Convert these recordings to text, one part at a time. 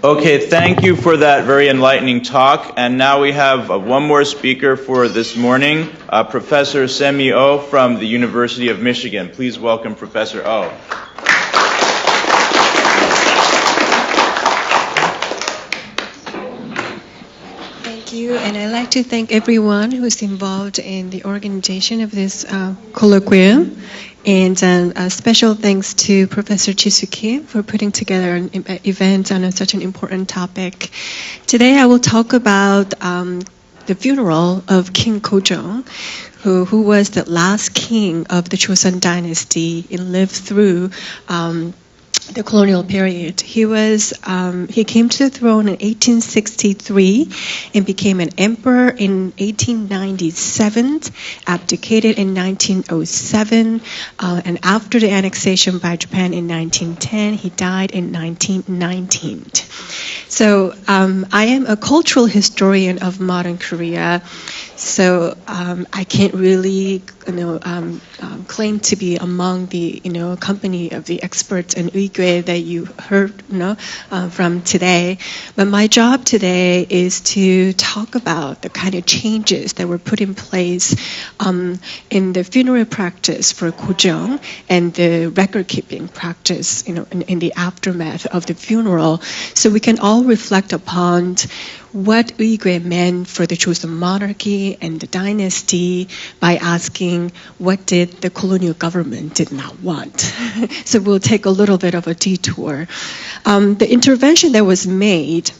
Okay, thank you for that very enlightening talk. And now we have one more speaker for this morning, Professor Semi Oh from the University of Michigan. Please welcome Professor Oh. Thank you, and I'd like to thank everyone who's involved in the organization of this colloquium. And a special thanks to Professor Chi-Soo for putting together an event on such an important topic. Today I will talk about the funeral of King Kojong, who was the last king of the Joseon dynasty and lived through the colonial period. He came to the throne in 1863 and became an emperor in 1897, abdicated in 1907, and after the annexation by Japan in 1910, he died in 1919. So I am a cultural historian of modern Korea, so I can't really claim to be among the company of the experts in Uyghur that you heard from today. But my job today is to talk about the kind of changes that were put in place in the funeral practice for Kojong and the record-keeping practice in the aftermath of the funeral, so we can all reflect upon what Uyghur meant for the Joseon monarchy and the dynasty by asking what did the colonial government did not want. So we'll take a little bit of a detour. The intervention that was made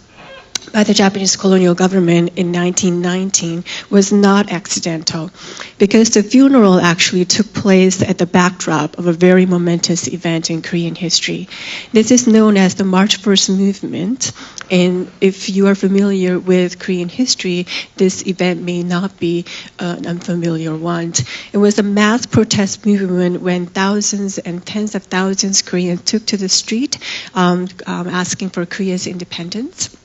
by the Japanese colonial government in 1919 was not accidental, because the funeral actually took place at the backdrop of a very momentous event in Korean history. This is known as the March 1st movement, and if you are familiar with Korean history, this event may not be an unfamiliar one. It was a mass protest movement when thousands and tens of thousands of Koreans took to the street asking for Korea's independence.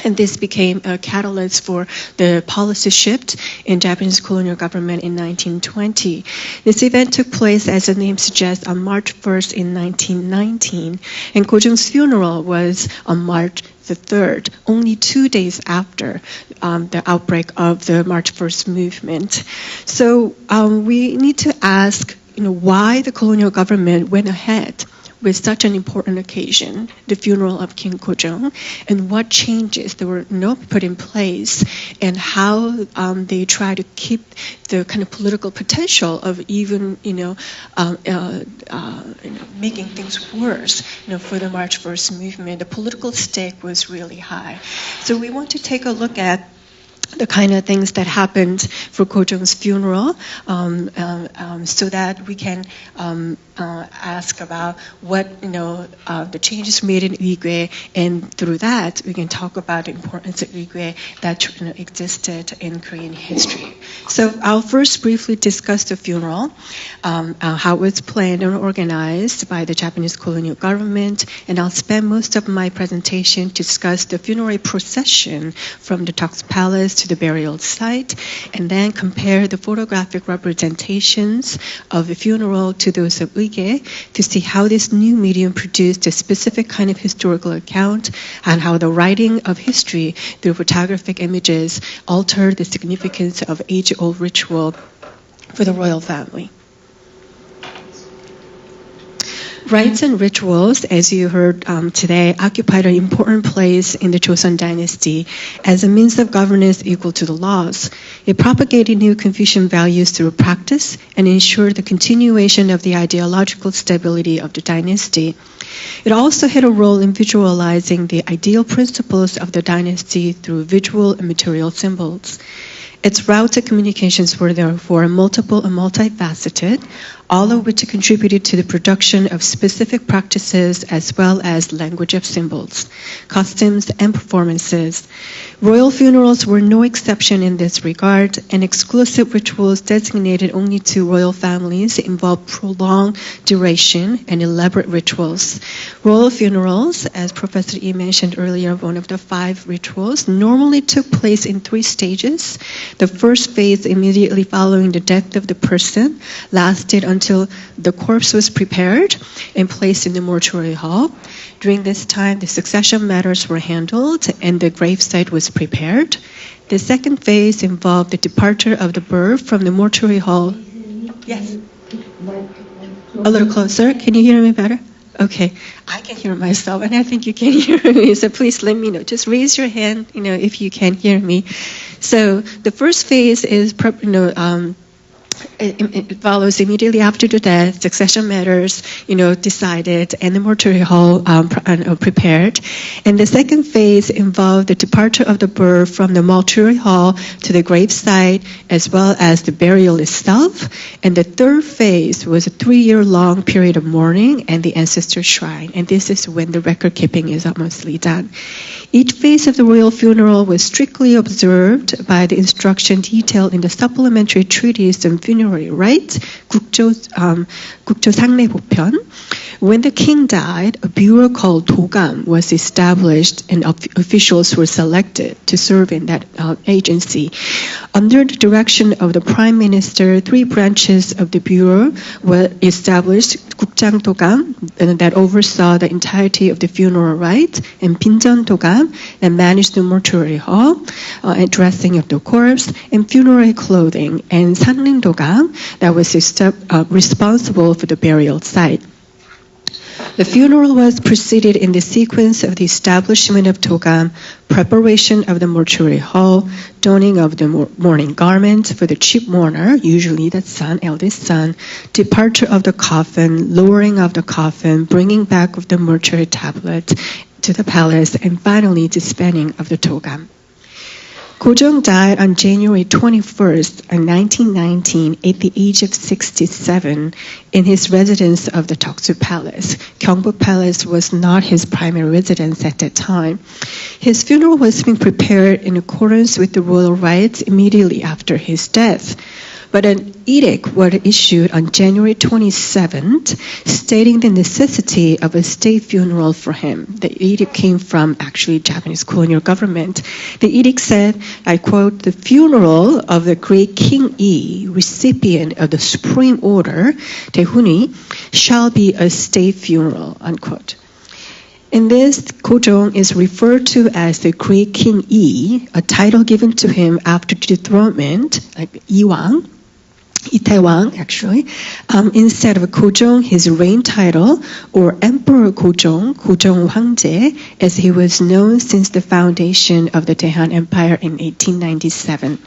And this became a catalyst for the policy shift in Japanese colonial government in 1920. This event took place, as the name suggests, on March 1st in 1919, and Kojong's funeral was on March the 3rd, only 2 days after the outbreak of the March 1st movement. So we need to ask, why the colonial government went ahead with such an important occasion, the funeral of King Kojong, and what changes that were put in place, and how they try to keep the kind of political potential of even making things worse for the March 1st movement. The political stake was really high. So we want to take a look at the kind of things that happened for Kojong's funeral, so that we can ask about what the changes made in Uyghur, and through that we can talk about the importance of Uyghur that existed in Korean history. So I'll first briefly discuss the funeral, how it was planned and organized by the Japanese colonial government, and I'll spend most of my presentation to discuss the funeral procession from the Tok's Palace to the burial site, and then compare the photographic representations of the funeral to those of Uyghur to see how this new medium produced a specific kind of historical account, and how the writing of history through photographic images altered the significance of age-old ritual for the royal family. Rites and rituals, as you heard today, occupied an important place in the Joseon dynasty as a means of governance equal to the laws. It propagated new Confucian values through practice and ensured the continuation of the ideological stability of the dynasty. It also had a role in visualizing the ideal principles of the dynasty through visual and material symbols. Its routes to communications were therefore multiple and multifaceted, all of which contributed to the production of specific practices as well as language of symbols, customs, and performances. Royal funerals were no exception in this regard, and exclusive rituals designated only to royal families involved prolonged duration and elaborate rituals. Royal funerals, as Professor Yi mentioned earlier, one of the 5 rituals, normally took place in 3 stages. The first phase, immediately following the death of the person, lasted until the corpse was prepared and placed in the mortuary hall. During this time, the succession matters were handled and the gravesite was prepared. The second phase involved the departure of the bird from the mortuary hall. Yes. A little closer. Can you hear me better? Okay. I can hear myself, and I think you can hear me. So please let me know. Just raise your hand, if you can hear me. So the first phase is, it follows immediately after the death, succession matters, decided, and the mortuary hall prepared. And the second phase involved the departure of the bird from the mortuary hall to the gravesite, as well as the burial itself. And the third phase was a 3-year-long period of mourning and the ancestor shrine. And this is when the record keeping is mostly done. Each phase of the royal funeral was strictly observed by the instruction detailed in the supplementary treatise on funerary rites, 국조 상례보편. When the king died, a bureau called 도감 was established and officials were selected to serve in that agency. Under the direction of the prime minister, 3 branches of the bureau were established: 국장도감, that oversaw the entirety of the funeral rites, and 빈전도감, that managed the mortuary hall, dressing of the corpse, and funerary clothing, and 상림도감, that was responsible for the burial site. The funeral was preceded in the sequence of the establishment of togam, preparation of the mortuary hall, donning of the mourning garment for the chief mourner, usually the son, eldest son, departure of the coffin, lowering of the coffin, bringing back of the mortuary tablet to the palace, and finally disbanding of the togam. Gojong died on January 21st, 1919, at the age of 67, in his residence of the Deoksu Palace. Gyeongbok Palace was not his primary residence at that time. His funeral was being prepared in accordance with the royal rites immediately after his death. But an edict was issued on January 27th, stating the necessity of a state funeral for him. The edict came from actually Japanese colonial government. The edict said, I quote, "The funeral of the great King Yi, recipient of the Supreme Order, Daehuni, shall be a state funeral," unquote. In this, Gojong is referred to as the Great King Yi, a title given to him after the dethronement, like Iwang, Itaewang, actually, instead of Gojong, his reign title, or Emperor Gojong, Gojong Hwangjae, as he was known since the foundation of the Hahn Empire in 1897.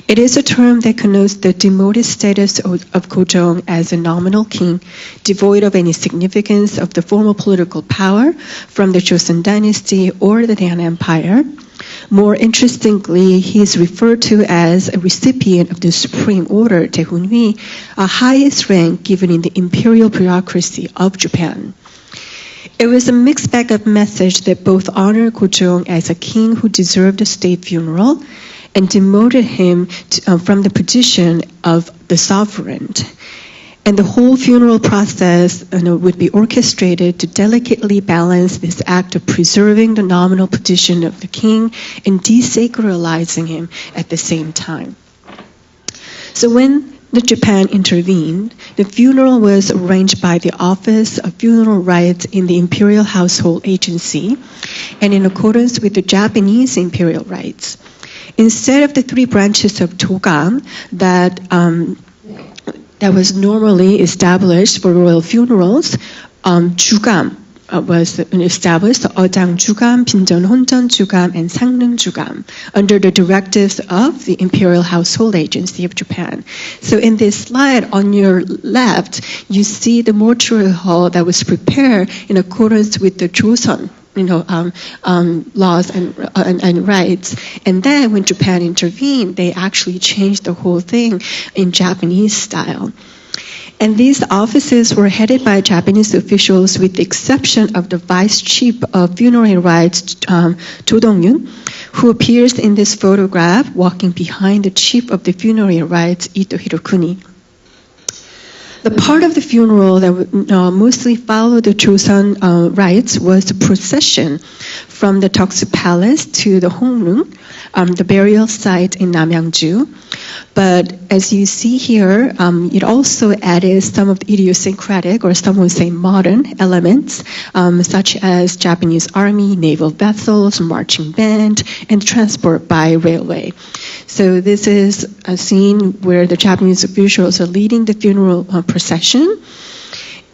It is a term that connotes the demoted status of Gojong as a nominal king, devoid of any significance of the formal political power from the Joseon dynasty or the Hahn Empire. More interestingly, he is referred to as a recipient of the Supreme Order, Daehuni, a highest rank given in the imperial bureaucracy of Japan. It was a mixed bag of message that both honored Gojong as a king who deserved a state funeral and demoted him from the position of the sovereign. And the whole funeral process would be orchestrated to delicately balance this act of preserving the nominal position of the king and desacralizing him at the same time. So when Japan intervened, the funeral was arranged by the Office of Funeral Rites in the Imperial Household Agency and in accordance with the Japanese imperial rites. Instead of the 3 branches of togam that was normally established for royal funerals, jugam was established, 어장 jugam, 빈전 혼전 jugam, and 상능 jugam, under the directives of the Imperial Household Agency of Japan. So in this slide on your left, you see the mortuary hall that was prepared in accordance with the Joseon laws and rights. And then when Japan intervened, they actually changed the whole thing in Japanese style. And these offices were headed by Japanese officials with the exception of the vice chief of funerary rites, Jo Dong-yun, who appears in this photograph walking behind the chief of the funerary rites, Ito Hirokuni. The part of the funeral that mostly followed the Joseon rites was the procession from the Deoksu Palace to the Hongrung, the burial site in Namyangju. But as you see here, it also added some of the idiosyncratic, or some would say modern, elements, such as Japanese army, naval vessels, marching band, and transport by railway. So this is a scene where the Japanese officials are leading the funeral procession,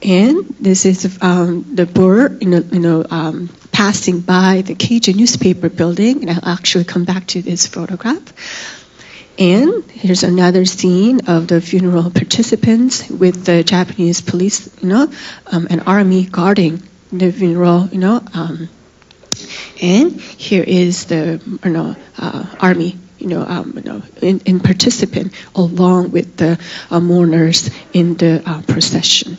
and this is the boer, passing by the Keiji newspaper building, and I'll actually come back to this photograph. And here's another scene of the funeral participants with the Japanese police, and army guarding the funeral, and here is the army, in participant along with the mourners in the procession.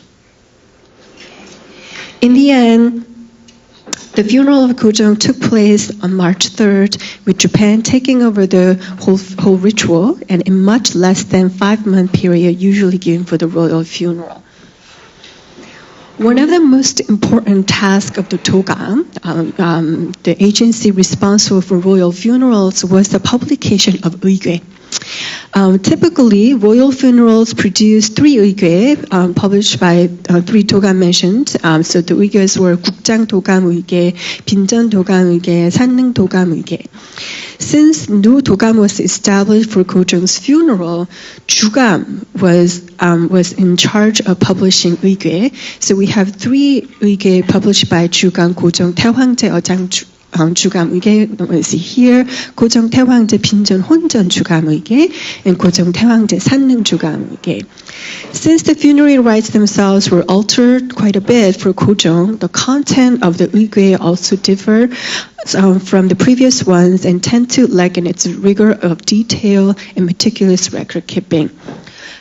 In the end, the funeral of Gojong took place on March 3rd, with Japan taking over the whole ritual, and in much less than 5-month period usually given for the royal funeral. One of the most important tasks of the Dogam, the agency responsible for royal funerals, was the publication of 의궤. Typically, royal funerals produce 3 의궤, published by 3 Dogam mentioned. So the 의궤s were 국장 도감 의궤, 빈전 도감 의궤, 산능 도감 의궤. Since no Dogam was established for Gojong's funeral, Jugam was in charge of publishing 의궤. So we have 3 의궤 published by Jugam, Gojong 태황제 어장 주감 의궤, see here, 고정 태황제 빈전 혼전 주감 의궤, and 고정 태황제 산능 주감 의궤. Since the funerary rites themselves were altered quite a bit for Gojong, the content of the 의궤 also differ from the previous ones and tend to lack in its rigor of detail and meticulous record keeping.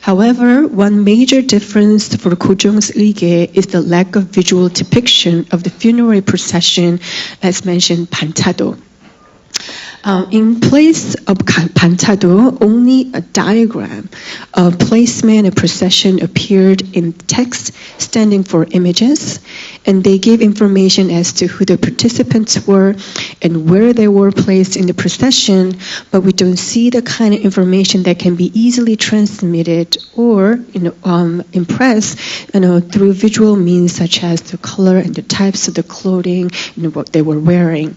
However, one major difference for Gojong's 의궤 is the lack of visual depiction of the funerary procession, as mentioned, 반차도. In place of 반차도, only a diagram of placement and procession appeared in text standing for images, and they gave information as to who the participants were and where they were placed in the procession, but we don't see the kind of information that can be easily transmitted or impressed through visual means such as the color and the types of the clothing, what they were wearing.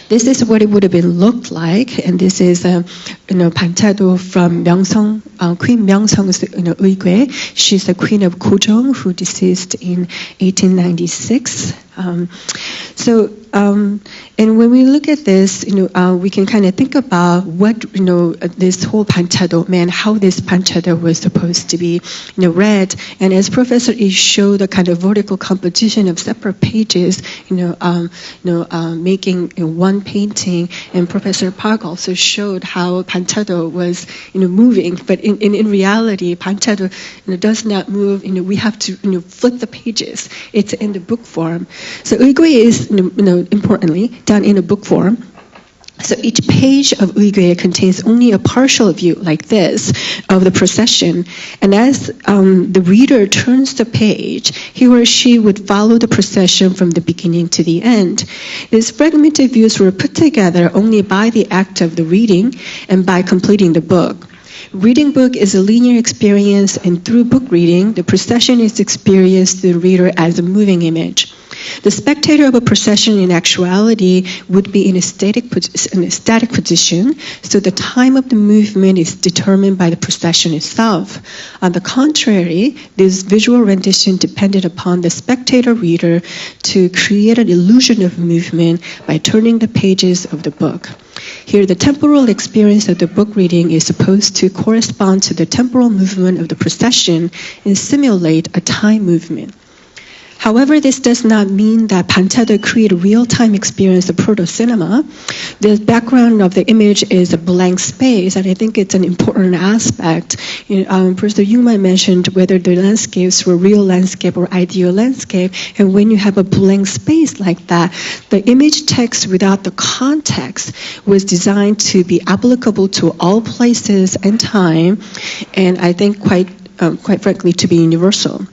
This is what it would have been looked like, and this is 반차도 from Myeongsong, Queen Myeongsong's 의궤. She's the queen of Gojong who deceased in 1896. And when we look at this, we can kind of think about what this whole 반차도 meant, how this 반차도 was supposed to be read. And as Professor Yi showed the kind of vertical composition of separate pages, making one painting, and Professor Park also showed how 반차도 was moving, but in reality, 반차도 does not move. We have to flip the pages. It's in the book form. So 의궤 is importantly done in a book form. So each page of 의궤 contains only a partial view, like this, of the procession. And as the reader turns the page, he or she would follow the procession from the beginning to the end. These fragmented views were put together only by the act of the reading and by completing the book. Reading book is a linear experience, and through book reading, the procession is experienced to the reader as a moving image. The spectator of a procession in actuality would be in a static position, so the time of the movement is determined by the procession itself. On the contrary, this visual rendition depended upon the spectator reader to create an illusion of movement by turning the pages of the book. Here, the temporal experience of the book reading is supposed to correspond to the temporal movement of the procession and simulate a time movement. However, this does not mean that 반차도 create a real-time experience of proto-cinema. The background of the image is a blank space, and I think it's an important aspect. Professor Jungmann mentioned whether the landscapes were real landscape or ideal landscape, and when you have a blank space like that, the image text without the context was designed to be applicable to all places and time, and I think quite quite frankly, to be universal.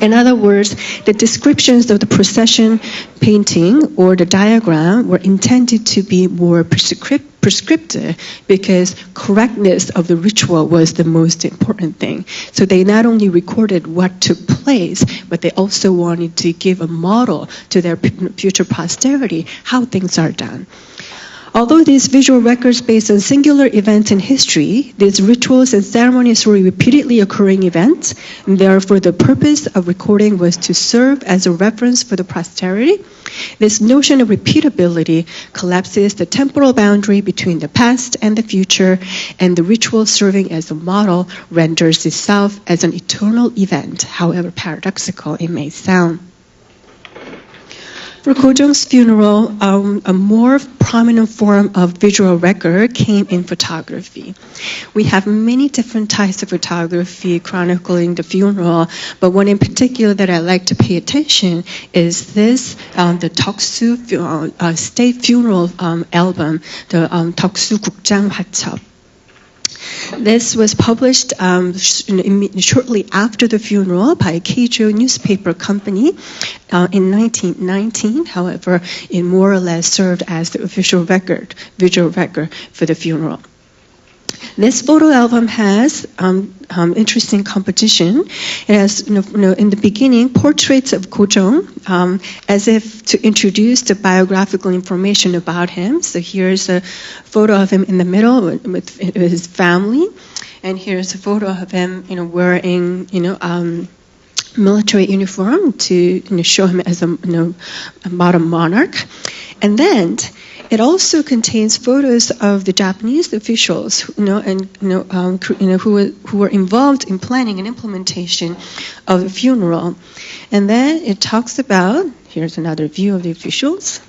In other words, the descriptions of the procession painting or the diagram were intended to be more prescriptive because correctness of the ritual was the most important thing. So they not only recorded what took place, but they also wanted to give a model to their future posterity how things are done. Although these visual records based on singular events in history, these rituals and ceremonies were repeatedly occurring events, and therefore the purpose of recording was to serve as a reference for the posterity. This notion of repeatability collapses the temporal boundary between the past and the future, and the ritual serving as a model renders itself as an eternal event, however paradoxical it may sound. For Ko-jung's funeral, a more prominent form of visual record came in photography. We have many different types of photography chronicling the funeral, but one in particular that I like to pay attention is this, the Toksu state funeral album, the Toksu 국장 화첩. This was published shortly after the funeral by a Keijo newspaper company in 1919. However, it more or less served as the official visual record for the funeral. This photo album has interesting composition. It has, in the beginning, portraits of Ko-jung, as if to introduce the biographical information about him. So here's a photo of him in the middle with his family, and here's a photo of him, wearing, military uniform to show him as a modern monarch, and then. It also contains photos of the Japanese officials, who were involved in planning and implementation of the funeral. And then it talks about, here's another view of the officials,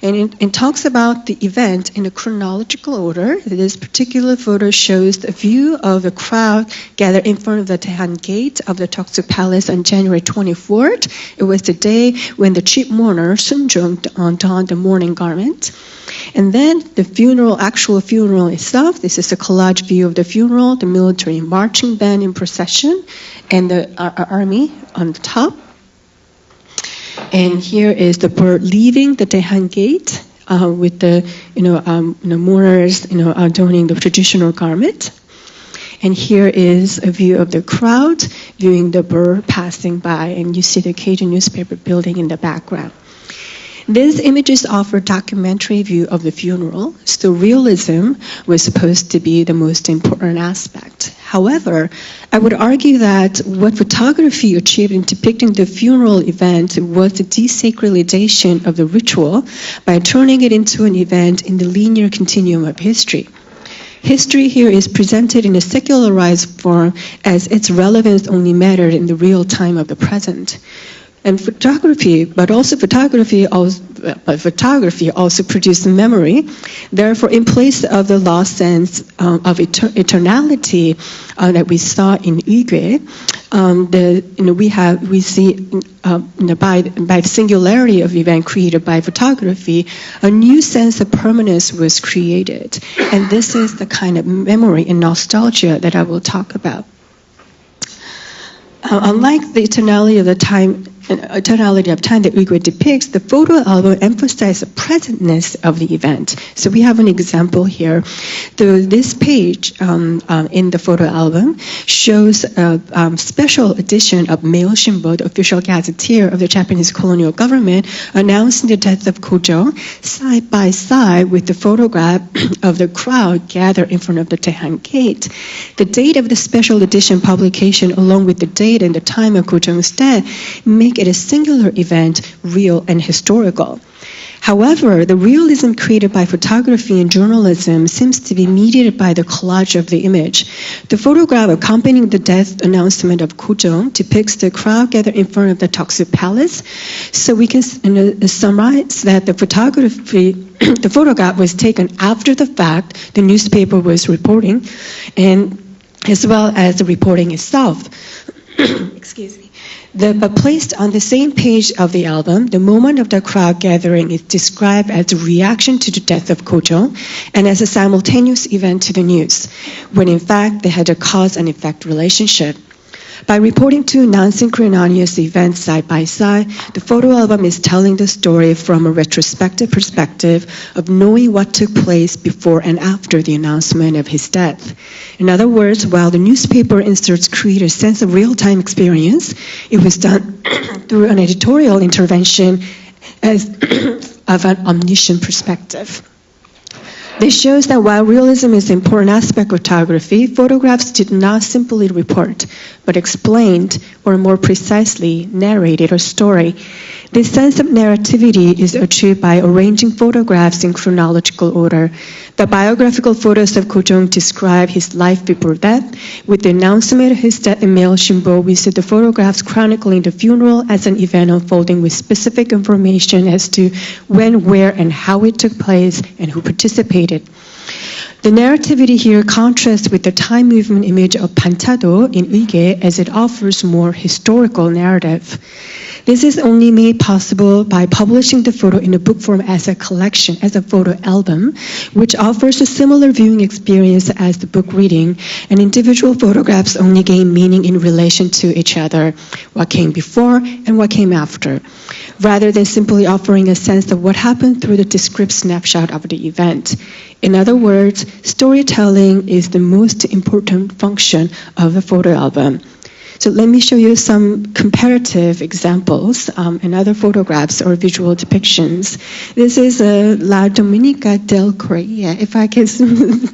and it talks about the event in a chronological order. This particular photo shows the view of the crowd gathered in front of the Hahn gate of the Toksu Palace on January 24th. It was the day when the chief mourner, Sun-jung, donned the mourning garment. And then the actual funeral itself, this is a collage view of the funeral, the military marching band in procession, and the army on the top. And here is the bird leaving the Daehan gate with the mourners donning the traditional garment. And here is a view of the crowd viewing the bird passing by, and you see the Keijo newspaper building in the background. These images offer a documentary view of the funeral, so realism was supposed to be the most important aspect. However, I would argue that what photography achieved in depicting the funeral event was the desacralization of the ritual by turning it into an event in the linear continuum of history. History here is presented in a secularized form as its relevance only mattered in the real time of the present. And photography also produced memory. Therefore, in place of the lost sense of eternality that we saw in Uyghur, we see by the singularity of event created by photography, a new sense of permanence was created, and this is the kind of memory and nostalgia that I will talk about. Unlike the eternality of time that Uyghur depicts, the photo album emphasizes the presentness of the event. So we have an example here. This page in the photo album shows a special edition of Mail Shinbo, the official gazetteer of the Japanese colonial government, announcing the death of Ko-jung side by side with the photograph of the crowd gathered in front of the Daehan gate. The date of the special edition publication, along with the date and the time of Ko-jung's death, make it a singular event, real and historical. However, the realism created by photography and journalism seems to be mediated by the collage of the image. The photograph accompanying the death announcement of Ko-jung depicts the crowd gathered in front of the Toksu Palace. So we can summarize that the photograph was taken after the fact the newspaper was reporting, and as well as the reporting itself. Excuse me. But placed on the same page of the album, the moment of the crowd gathering is described as a reaction to the death of Ko-jung and as a simultaneous event to the news, when in fact they had a cause and effect relationship. By reporting two non-synchronous events side by side, the photo album is telling the story from a retrospective perspective of knowing what took place before and after the announcement of his death. In other words, while the newspaper inserts create a sense of real-time experience, it was done through an editorial intervention as of an omniscient perspective. This shows that while realism is an important aspect of photography, photographs did not simply report, but explained, or more precisely, narrated a story. This sense of narrativity is achieved by arranging photographs in chronological order. The biographical photos of Ko-jong describe his life before death. With the announcement of his death in Mail Shinbo, we see the photographs chronicling the funeral as an event unfolding with specific information as to when, where, and how it took place and who participated. The narrativity here contrasts with the time movement image of Pantado in Uige as it offers more historical narrative. This is only made possible by publishing the photo in a book form as a collection, as a photo album, which offers a similar viewing experience as the book reading, and individual photographs only gain meaning in relation to each other, what came before and what came after, rather than simply offering a sense of what happened through the descriptive snapshot of the event. In other words, storytelling is the most important function of a photo album. So let me show you some comparative examples and other photographs or visual depictions. This is La Domenica del Corriere, if I can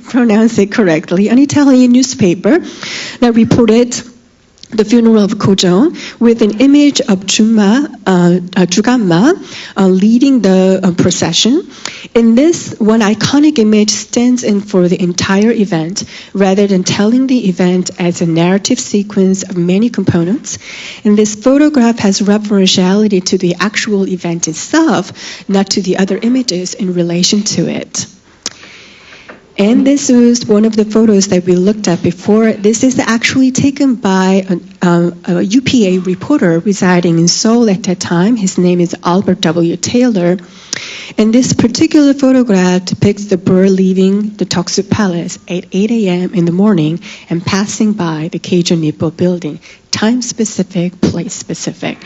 pronounce it correctly, an Italian newspaper that reported the funeral of Ko-jong with an image of Jugamma leading the procession. In this, one iconic image stands in for the entire event, rather than telling the event as a narrative sequence of many components. And this photograph has referentiality to the actual event itself, not to the other images in relation to it. And this was one of the photos that we looked at before. This is actually taken by a UPA reporter residing in Seoul at that time. His name is Albert W. Taylor. And this particular photograph depicts the bird leaving the Toksu Palace at 8 a.m. in the morning and passing by the Keijo Nippo building, time-specific, place-specific.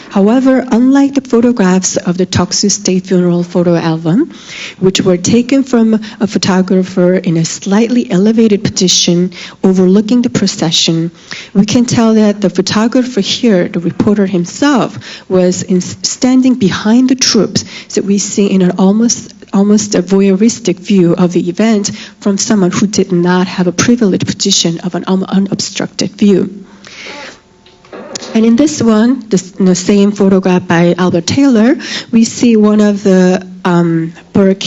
However, unlike the photographs of the Toksu State Funeral photo album, which were taken from a photographer in a slightly elevated position overlooking the procession, we can tell that the photographer here, the reporter himself, was standing behind the troops, so we see in an almost a voyeuristic view of the event from someone who did not have a privileged position of an unobstructed view. And in this one, the same photograph by Albert Taylor, we see one of the bird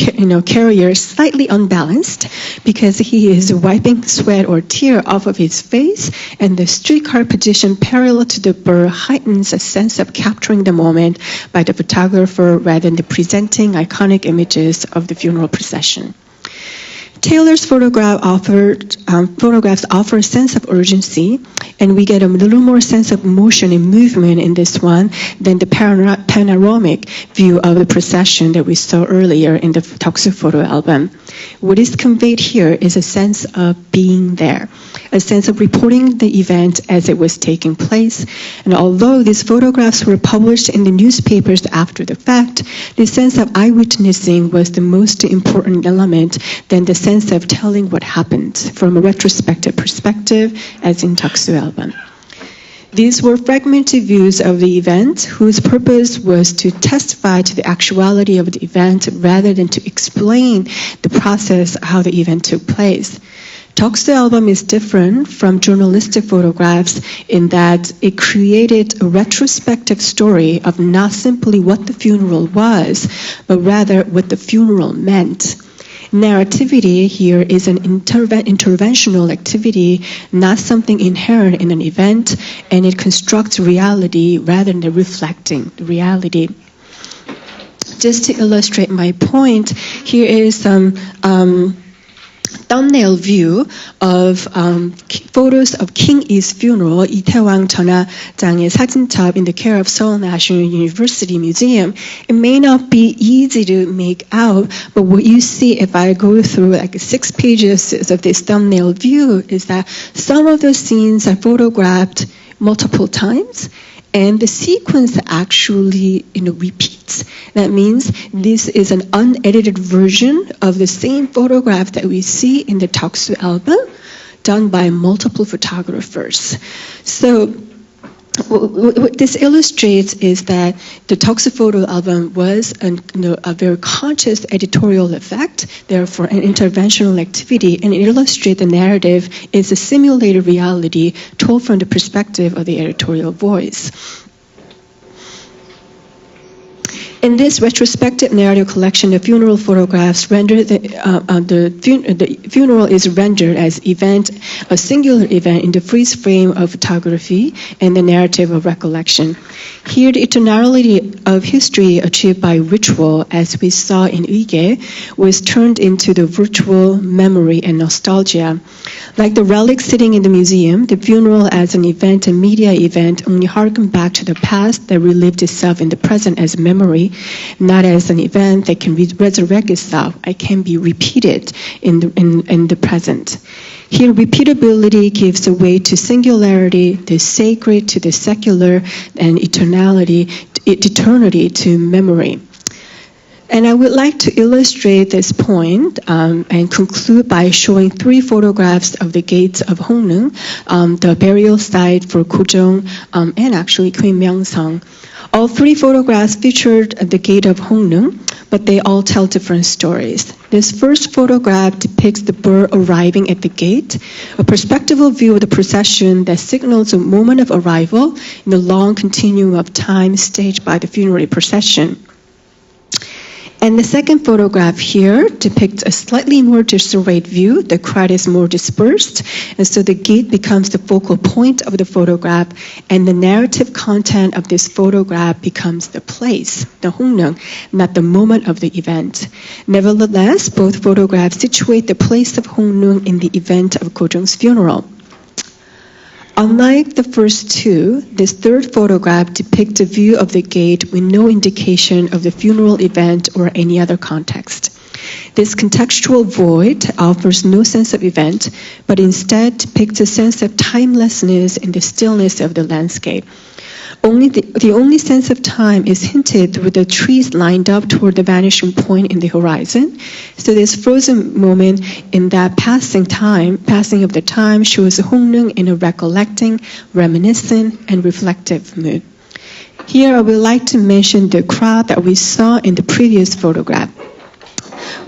carriers slightly unbalanced because he is wiping sweat or tear off of his face, and the streetcar position parallel to the bird heightens a sense of capturing the moment by the photographer rather than presenting iconic images of the funeral procession. Taylor's photographs offer a sense of urgency, and we get a little more sense of motion and movement in this one than the panoramic view of the procession that we saw earlier in the Toksu photo album. What is conveyed here is a sense of being there, a sense of reporting the event as it was taking place. And although these photographs were published in the newspapers after the fact, the sense of eyewitnessing was the most important element than the sense of telling what happened from a retrospective perspective, as in Toksu album. These were fragmented views of the event whose purpose was to testify to the actuality of the event rather than to explain the process of how the event took place. Toksu album is different from journalistic photographs in that it created a retrospective story of not simply what the funeral was, but rather what the funeral meant. Narrativity here is an interventional activity, not something inherent in an event, and it constructs reality rather than reflecting the reality. Just to illustrate my point, here is some thumbnail view of photos of King Yi's funeral, 이태왕 전하장의 사진첩 in the care of Seoul National University Museum. It may not be easy to make out, but what you see if I go through like 6 pages of this thumbnail view is that some of the scenes are photographed multiple times, and the sequence actually repeats. That means this is an unedited version of the same photograph that we see in the Toksu album, done by multiple photographers. So what this illustrates is that the Toksu photo album was a very conscious editorial effect, therefore an interventional activity, and it illustrates the narrative is a simulated reality told from the perspective of the editorial voice. In this retrospective narrative collection, the funeral photographs render the funeral is rendered as a singular event in the freeze frame of photography and the narrative of recollection. Here, the eternality of history achieved by ritual, as we saw in Uige, was turned into the virtual memory and nostalgia. Like the relics sitting in the museum, the funeral as an event, a media event, only harkened back to the past that relived itself in the present as memory, not as an event that can resurrect itself. It can be repeated in the present. Here, repeatability gives way to singularity, the sacred to the secular, and eternity to memory. And I would like to illustrate this point and conclude by showing 3 photographs of the gates of Hongneung, the burial site for Kujong, and actually Queen Myeongsang. All 3 photographs featured at the gate of Hongneung, but they all tell different stories. This first photograph depicts the bird arriving at the gate, a perspectival view of the procession that signals a moment of arrival in the long continuum of time staged by the funeral procession. And the second photograph here depicts a slightly more disarrayed view. The crowd is more dispersed, and so the gate becomes the focal point of the photograph, and the narrative content of this photograph becomes the place, the Hongneung, not the moment of the event. Nevertheless, both photographs situate the place of Hongneung in the event of Kojong's funeral. Unlike the first 2, this third photograph depicts a view of the gate with no indication of the funeral event or any other context. This contextual void offers no sense of event, but instead depicts a sense of timelessness in the stillness of the landscape. The only sense of time is hinted through the trees lined up toward the vanishing point in the horizon. So this frozen moment in that passing of the time shows Hongneung in a recollecting, reminiscent, and reflective mood. Here I would like to mention the crowd that we saw in the previous photograph.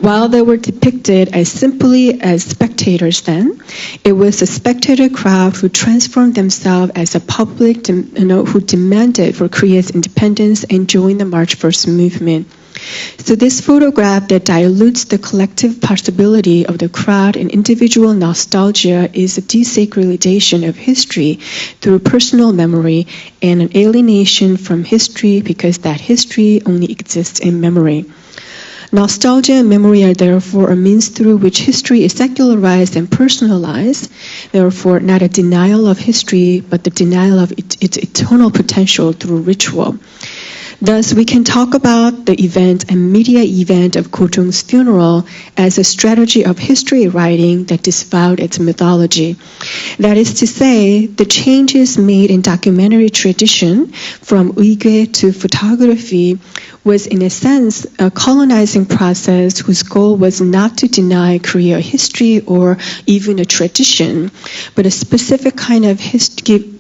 While they were depicted as simply as spectators then, it was a spectator crowd who transformed themselves as a public, who demanded for Korea's independence and joined the March First movement. So this photograph that dilutes the collective possibility of the crowd and individual nostalgia is a desacralization of history through personal memory and an alienation from history because that history only exists in memory. Nostalgia and memory are therefore a means through which history is secularized and personalized, therefore not a denial of history, but the denial of its eternal potential through ritual. Thus, we can talk about the event and media event of Kojong's funeral as a strategy of history writing that disavowed its mythology. That is to say, the changes made in documentary tradition from Uige to photography was in a sense a colonizing process whose goal was not to deny Korea history or even a tradition, but a specific kind of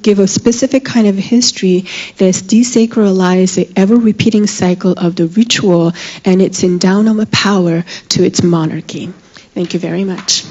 give a specific kind of history that's desacralized the ever-repeating cycle of the ritual and its endowment of power to its monarchy. Thank you very much.